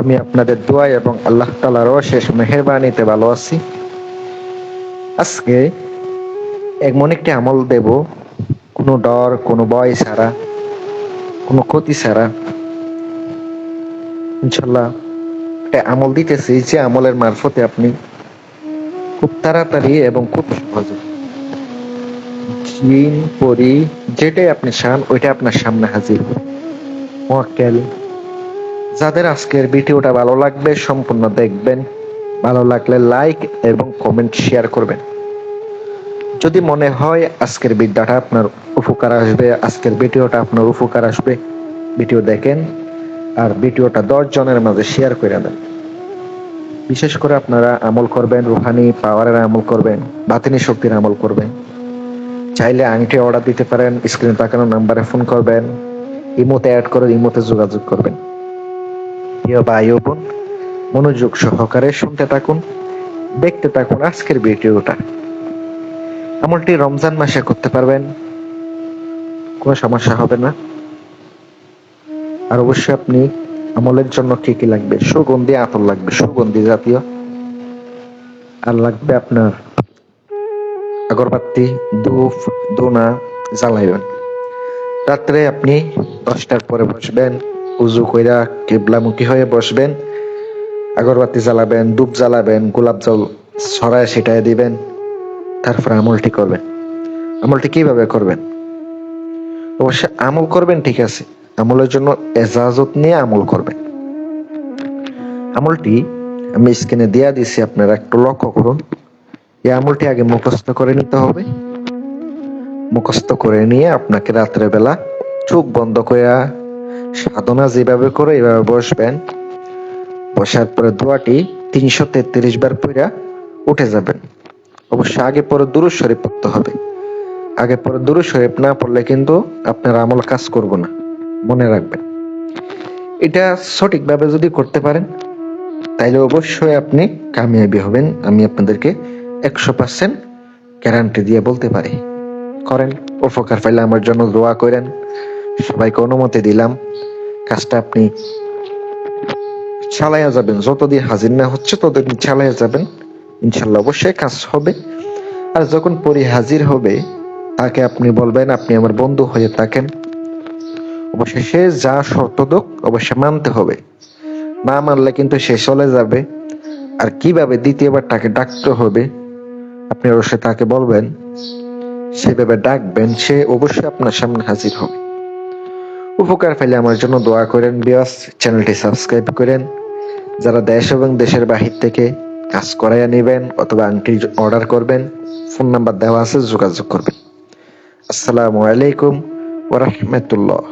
আমি আপনাদের দোয়া এবং আল্লাহ তাআলার অশেষ মেহেরবানিতে ভালো আছি। আজকে এমন একটি আমল দেব, কোনো ডর, কোনো ভয় ছাড়া, কোনো ক্ষতি ছাড়া। ইনশাল্লাহ একটা আমল দিতেছি, যে আমলের মারফতে আপনি খুব তাড়াতাড়ি এবং খুব সহজে জিন, পরি, যেটাই আপনি চান ওইটা আপনার সামনে হাজির হবে। মোয়াক্কেল। যাদের আজকের ভিডিওটা ভালো লাগবে সম্পূর্ণ দেখবেন। ভালো লাগলে লাইক এবং কমেন্ট শেয়ার করবেন। যদি মনে হয় আজকের বিদ্যাটা আপনার উপকার আসবে, আজকের ভিডিওটা আপনার উপকার আসবে, ভিডিও দেখেন আর ভিডিওটা 10 জনের মাঝে শেয়ার করে দেন। বিশেষ করে আপনারা আমল করবেন, রুহানি পাওয়ারের আমল করবেন, বাতিনি শক্তির আমল করবেন। চাইলে আংটি অর্ডার দিতে পারেন, স্ক্রিনে তাকানো নাম্বারে ফোন করবেন, ইমোতে অ্যাড করে ইমোতে যোগাযোগ করবেন। প্রিয় ভাই ও বোন, মনোযোগ সহকারে শুনতে থাকুন, দেখতে থাকুন আজকের ভিডিওটা। আমলটি রমজান মাসে করতে পারবেন, কোনো সমস্যা হবে না। আর অবশ্যই আপনি আমলের জন্য কি কি লাগবে? সুগন্ধি আতর লাগবে, সুগন্ধি জাতীয়। আর লাগবে আপনার আগরবাতি, ধূপ, ধুনা জ্বালাইবেন। রাত্রে আপনি 10টার পরে বসবেন, উজু কইরা কিবলামুখী হয়ে বসবেন, আগরবাতি জ্বালাবেন, ধূপ জ্বালাবেন, গোলাপ জল ছড়ায় ছিটায় দিবেন, তারপর আমলটি করবেন। আমলটি কিভাবে করবেন? অবশ্যই আমল করবেন, ঠিক আছে, আমলের জন্য এজাজত নিয়ে আমল করবেন। আমলটি আমি স্ক্রিনে দেয়া দিছি, আপনারা একটু লক্ষ্য করুন। এই আমলটি আগে মুখস্থ করে নিতে হবে। মুখস্থ করে নিয়ে আপনাকে রাত্রে বেলা চোখ বন্ধ করে সাধনা যেভাবে করে এভাবে বসবেন। বসার পরে দোয়াটি 333 বার পড়া উঠে যাবেন। অবশ্য আগে পরে দুরূদ শরীফ পড়তে হবে। আগে পরে দুরূদ শরীফ না পড়লে কিন্তু আপনার আমল কাজ করব না, মনে রাখবেন। এটা সঠিকভাবে যদি করতে পারেন তাইলে অবশ্যই আপনি কামিয়াবি হবেন। আমি আপনাদেরকে 100% গ্যারান্টি দিয়ে বলতে পারি। করেন, উপকার পাইলে আমার জন্য দোয়া করেন। সবাইকে অনুমতি দিলাম, কাজটা আপনি চালাইয়া যাবেন। যতদিন হাজির না হচ্ছে ততদিন চালাইয়া যাবেন, ইনশাল্লাহ অবশ্যই কাজ হবে। আর যখন পরি হাজির হবে তাকে আপনি বলবেন আপনি আমার বন্ধু হয়ে থাকেন। অবশ্যই সে যা শর্ত দোক অবশ্যই মানতে হবে, না মানলে কিন্তু সে চলে যাবে। আর কিভাবে দ্বিতীয়বার তাকে ডাকতে হবে আপনি অবশ্যই তাকে বলবেন, সেভাবে ডাকবেন, সে অবশ্যই আপনার সামনে হাজির হবে। উপকার পেলে আমার জন্য দোয়া করেন। বিয়াস, চ্যানেলটি সাবস্ক্রাইব করেন। যারা দেশ এবং দেশের বাহির থেকে কাজ করাইয়া নেবেন অথবা আংটি অর্ডার করবেন, ফোন নাম্বার দেওয়া আছে, যোগাযোগ করবেন। আসসালামু আলাইকুম ওয়া রাহমাতুল্লাহ।